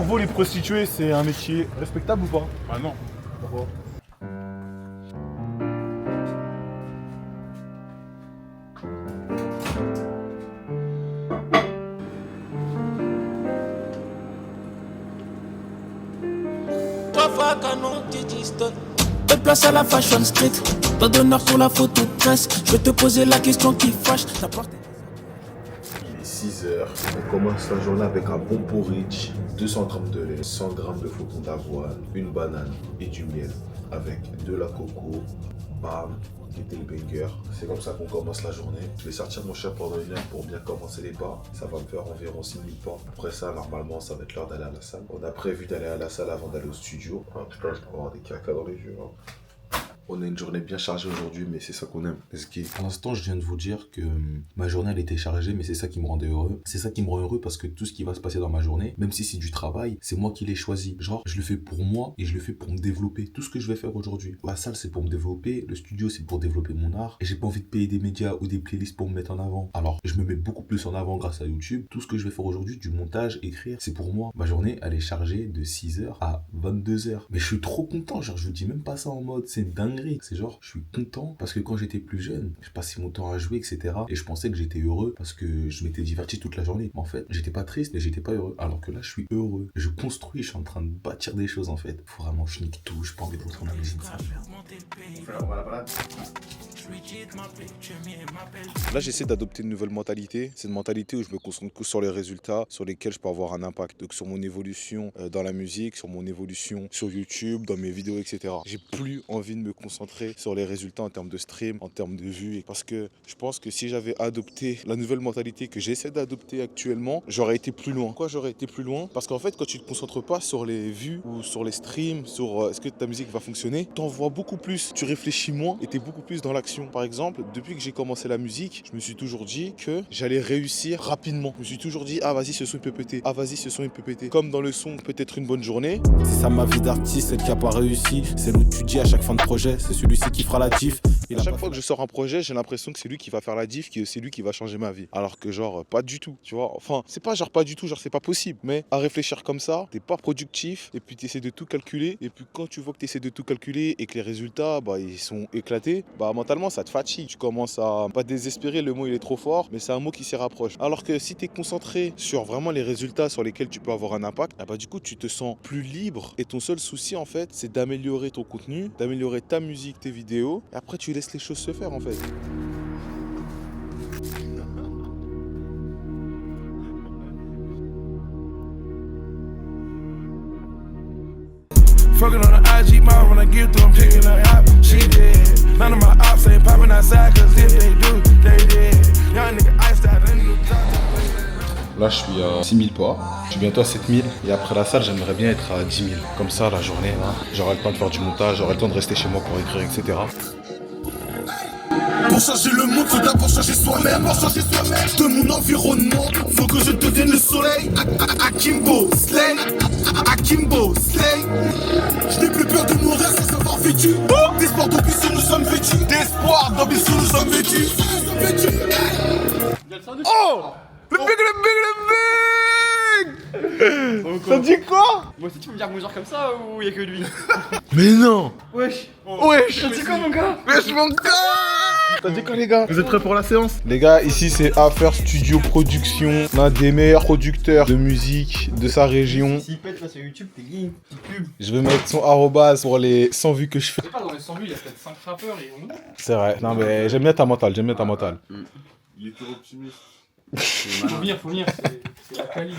Pour vous, les prostituées, c'est un métier respectable ou pas? Bah non. Pourquoi? Place à la Fashion Street, pas d'honneur pour la photo de presse. Je vais te poser la question qui fâche. Il est 6h, on commence la journée avec un bon porridge, 200 g de lait, 100 g de flocons d'avoine, une banane et du miel avec de la coco, bam, était le banger. C'est comme ça qu'on commence la journée. Je vais sortir mon chat pendant 1 heure pour bien commencer les pas. Ça va me faire environ 6000 pas. Après ça, normalement, ça va être l'heure d'aller à la salle. On a prévu d'aller à la salle avant d'aller au studio. Ah putain, je peux avoir des caca dans les yeux. Hein. On a une journée bien chargée aujourd'hui, mais c'est ça qu'on aime. Pour l'instant, je viens de vous dire que ma journée, elle était chargée, mais c'est ça qui me rendait heureux. C'est ça qui me rend heureux parce que tout ce qui va se passer dans ma journée, même si c'est du travail, c'est moi qui l'ai choisi. Genre, je le fais pour moi et je le fais pour me développer. Tout ce que je vais faire aujourd'hui. La salle, c'est pour me développer. Le studio, c'est pour développer mon art. Et j'ai pas envie de payer des médias ou des playlists pour me mettre en avant. Alors, je me mets beaucoup plus en avant grâce à YouTube. Tout ce que je vais faire aujourd'hui, du montage, écrire, c'est pour moi. Ma journée, elle est chargée de 6h à 22h. Mais je suis trop content. Genre, je vous dis même pas ça en mode, c'est une dinguerie. C'est genre, je suis content parce que quand j'étais plus jeune, je passais mon temps à jouer, etc. Et je pensais que j'étais heureux parce que je m'étais diverti toute la journée. Mais en fait, j'étais pas triste, mais j'étais pas heureux. Alors que là, je suis heureux. Je construis, je suis en train de bâtir des choses en fait. Faut vraiment que je nique tout, j'ai pas envie de retourner à l'usine. Là, j'essaie d'adopter une nouvelle mentalité. C'est une mentalité où je me concentre que sur les résultats sur lesquels je peux avoir un impact. Donc sur mon évolution dans la musique, sur mon évolution sur YouTube, dans mes vidéos, etc. J'ai plus envie de me concentrer sur les résultats en termes de stream, en termes de vues. Parce que je pense que si j'avais adopté la nouvelle mentalité que j'essaie d'adopter actuellement, j'aurais été plus loin. Pourquoi j'aurais été plus loin? Parce qu'en fait, quand tu te concentres pas sur les vues ou sur les streams, sur est-ce que ta musique va fonctionner, t'en vois beaucoup plus, tu réfléchis moins et t'es beaucoup plus dans l'action. Par exemple, depuis que j'ai commencé la musique, je me suis toujours dit que j'allais réussir rapidement. Je me suis toujours dit, ah vas-y, ce son il peut péter. Ah vas-y, ce son il peut péter. Comme dans le son, peut-être une bonne journée. C'est ça ma vie d'artiste, celle qui a pas réussi. C'est où tu dis à chaque fin de projet, c'est celui-ci qui fera la diff. À chaque fois que je sors un projet, j'ai l'impression que c'est lui qui va faire la diff, que c'est lui qui va changer ma vie. Alors que genre, pas du tout, tu vois. Enfin, c'est pas genre pas du tout, genre c'est pas possible. Mais à réfléchir comme ça, t'es pas productif et puis t'essaies de tout calculer. Et puis quand tu vois que t'essaies de tout calculer et que les résultats, bah ils sont éclatés, bah mentalement ça te fatigue. Tu commences à pas désespérer, le mot il est trop fort, mais c'est un mot qui s'y rapproche. Alors que si t'es concentré sur vraiment les résultats sur lesquels tu peux avoir un impact, bah du coup tu te sens plus libre. Et ton seul souci en fait, c'est d'améliorer ton contenu, d'améliorer ta musique, tes vidéos. Et après tu laisses les choses se faire en fait. Fucking on the IG mouth when I get through, I'm picking up hot. She dead. None of my ops ain't popping outside, cause if they do, they dead. Young nigga iced out, then you Là, je suis à 6000 pas. Je suis bientôt à 7000. Et après la salle, j'aimerais bien être à 10 000. Comme ça, la journée, là, j'aurai le temps de faire du montage, j'aurai le temps de rester chez moi pour écrire, etc. Pour changer le monde, faut d'abord changer soi-même. Pour changer soi-même de mon environnement, faut que je devienne le soleil. Akimbo, Slay. Akimbo, Slay. Je n'ai plus peur de mourir sans avoir vécu. D'espoir, d'ambition, nous sommes vêtus. D'espoir, d'ambition, nous sommes vêtus. Oh! Le big! Ça dit quoi? Moi aussi tu peux me dire bonjour comme ça ou y'a que lui? Mais non! Wesh! Wesh! Ça dit quoi mon gars? Wesh mon gars! T'as dit quoi les gars? Vous êtes prêts pour la séance? Les gars, ici c'est Affaire Studio Production, l'un des meilleurs producteurs de musique de sa région. S'il pète là sur YouTube, t'es gay, petite pub. Je vais mettre son arrobase pour les 100 vues que je fais. Je sais pas, dans les 100 vues, il y a peut-être 5 rappeurs et on... C'est vrai, non mais j'aime bien ta mentale, Il est trop optimiste. Faut venir, c'est la qualité.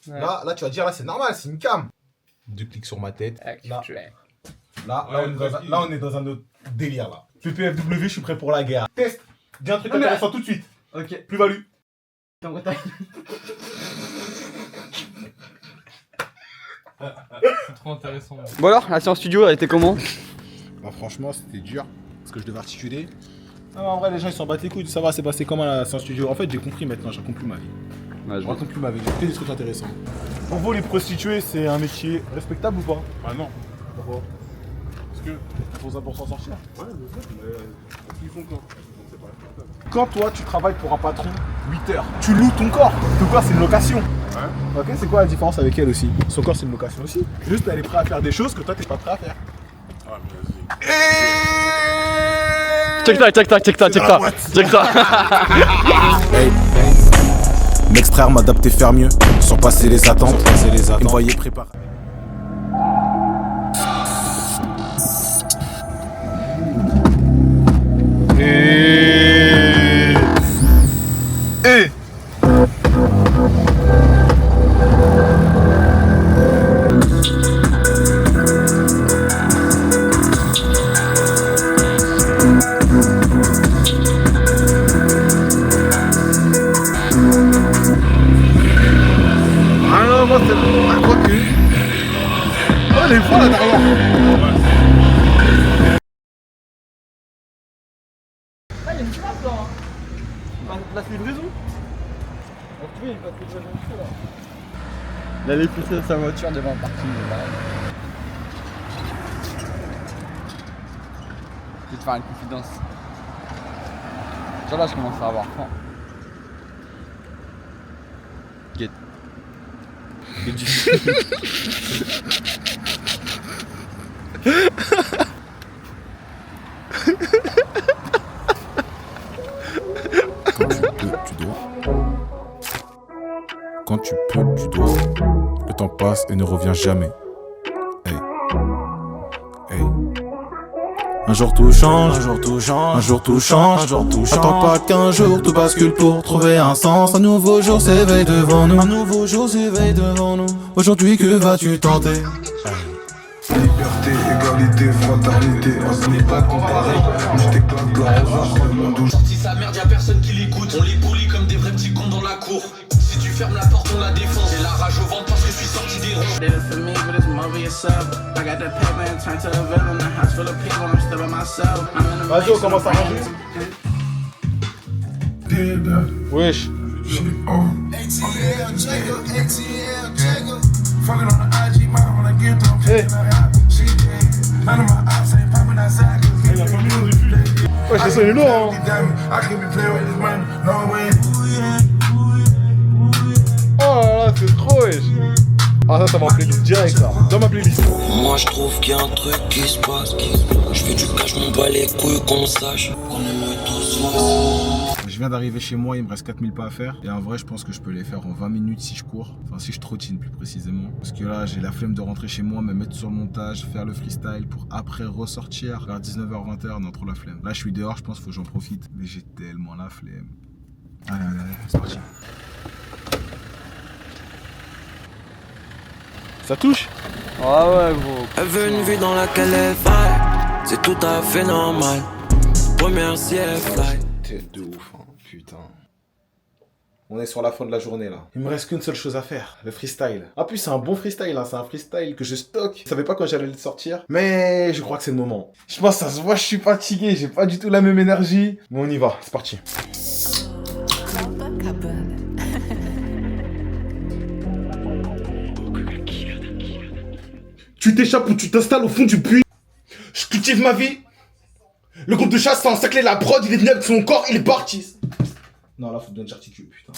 Ouais. Là tu vas dire, là c'est normal, c'est une cam. 2 clics sur ma tête. Là, on est dans un autre délire là. PPFW, je suis prêt pour la guerre. Test, dis un truc intéressant tout de suite. Ok. Plus-value. T'es en Bretagne. C'est trop intéressant. Bon alors, la séance studio, elle était comment? Bah franchement, c'était dur. Parce que je devais articuler. Non, en vrai, les gens ils s'en battent les couilles. Ça va, c'est passé comment la séance studio? En fait, j'ai compris maintenant, je raconte plus ma vie. Ouais, je raconte plus ma vie, j'ai fait des trucs intéressants. Pour vous, les prostituées, c'est un métier respectable ou pas? Bah non. Pourquoi? Parce que Ils font ça pour s'en sortir. ouais, bien sûr, mais ils font quand? Donc c'est pas respectable. Quand toi, tu travailles pour un patron 8 heures, tu loues ton corps. Ton corps, c'est une location. Ouais. Ok, c'est quoi la différence avec elle aussi? Son corps, c'est une location aussi. Juste, elle est prête à faire des choses que toi, t'es pas prêt à faire. Ah, mais vas-y. Check ça. Hey. M'extraire, m'adapter, faire mieux. Surpasser les attentes. Ils me voyaient préparer. Oh, les fois là derrière. Ah, il y a une place là. Place livraison. On trouve une place livraison là. Il allait pousser sa voiture devant le parking. Je vais te faire une confidence. Genre là, je commence à avoir faim. Get. Quand tu peux, tu dois. Le temps passe et ne revient jamais. Hey. Hey. Un jour tout change, un jour tout change, un jour tout change, un jour tout change. Attends pas qu'un jour tout bascule pour trouver un sens. Un nouveau jour s'éveille devant nous, un nouveau jour s'éveille devant nous. Aujourd'hui que vas-tu tenter? Liberté, égalité, fraternité, on se met pas comparé. Où je t'éclate dans le monde où sorti sa merde, y'a personne qui l'écoute. On les bully comme des vrais petits cons dans la cour. Si tu fermes la porte, on la défonce. J'ai la rage au ventre parce que je suis sorti des ronds. Vas-y, on commence à ranger. Wesh. Hey. Ouais, je suis lourd, hein. Oh là là, c'est trop, wesh. Ah, ça va en playlist direct, ça. Dans ma playlist. Moi, je trouve qu'il y a un truc qui se passe. Je fais du cash, m'en bats les couilles qu'on sache. On aimerait tous voir. Je viens d'arriver chez moi, il me reste 4000 pas à faire. Et en vrai, je pense que je peux les faire en 20 minutes si je cours. Enfin, si je trottine plus précisément. Parce que là, j'ai la flemme de rentrer chez moi, me mettre sur le montage, faire le freestyle pour après ressortir vers 19h-20h. Non, trop la flemme. Là, je suis dehors, je pense qu'il faut que j'en profite. Mais j'ai tellement la flemme. Allez, allez, allez, c'est parti. Ça touche? Ah ouais, gros. Elle veut une vie dans laquelle elle faille. C'est tout à fait normal. Première CF-Fly. Tête de ouf, hein, putain. On est sur la fin de la journée là. Il me reste qu'une seule chose à faire, le freestyle. En plus c'est un bon freestyle, hein. C'est un freestyle que je stocke. Je savais pas quand j'allais le sortir, mais je crois que c'est le moment. Je pense que ça se voit, je suis fatigué, j'ai pas du tout la même énergie. Mais on y va, c'est parti. Tu t'échappes ou tu t'installes au fond du puits. Je cultive ma vie. Le groupe de chasse a encerclé la prod, il est venu avec son corps, il est parti. Non, là, faut bien que j'articule, putain.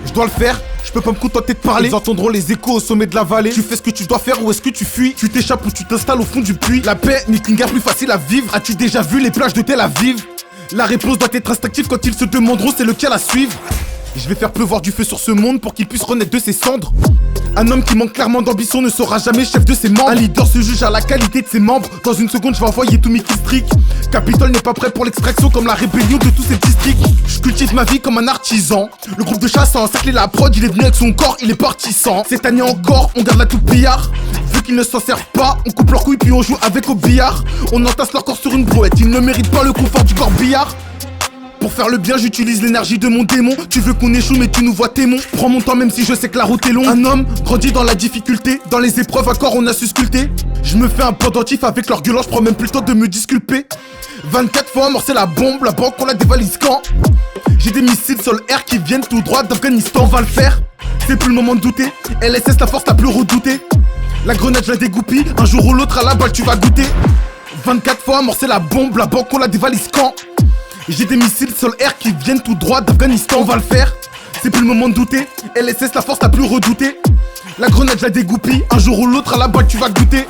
Je dois le faire, je peux pas me contenter de parler. Ils entendront les échos au sommet de la vallée. Tu fais ce que tu dois faire ou est-ce que tu fuis? Tu t'échappes ou tu t'installes au fond du puits. La paix n'est qu'une guerre plus facile à vivre. As-tu déjà vu les plages de Tel Aviv? La réponse doit être instinctive quand ils se demanderont c'est lequel à suivre. Je vais faire pleuvoir du feu sur ce monde pour qu'il puisse renaître de ses cendres. Un homme qui manque clairement d'ambition ne sera jamais chef de ses membres. Un leader se juge à la qualité de ses membres. Dans une seconde je vais envoyer tous mes killstreaks. Capitole n'est pas prêt pour l'extraction comme la rébellion de tous ces districts. Je cultive ma vie comme un artisan. Le groupe de chasse a encerclé la prod, il est venu avec son corps, il est partisan. Cette année encore, on garde la toupe billard. Vu qu'ils ne s'en servent pas, on coupe leurs couilles puis on joue avec au billard. On entasse leur corps sur une brouette, ils ne méritent pas le confort du corps billard. Pour faire le bien, j'utilise l'énergie de mon démon. Tu veux qu'on échoue mais tu nous vois témoin. Prends mon temps même si je sais que la route est longue. Un homme grandit dans la difficulté. Dans les épreuves encore on a su sculpter. Je me fais un pendentif avec leur gueulant. Je prends même plus le temps de me disculper. 24 fois amorcer la bombe. La banque on la dévalise quand? J'ai des missiles sol air qui viennent tout droit d'Afghanistan. On va le faire. c'est plus le moment de douter. LSS, la force la plus redoutée. La grenade, je la dégoupille. Un jour ou l'autre, à la balle, tu vas goûter. 24 fois amorcer la bombe, la banque, on la dévalise quand? J'ai des missiles sol-air qui viennent tout droit d'Afghanistan. On va le faire, c'est plus le moment de douter. LSS, la force la plus redoutée. La grenade, je la dégoupille. Un jour ou l'autre, à la balle, tu vas goûter.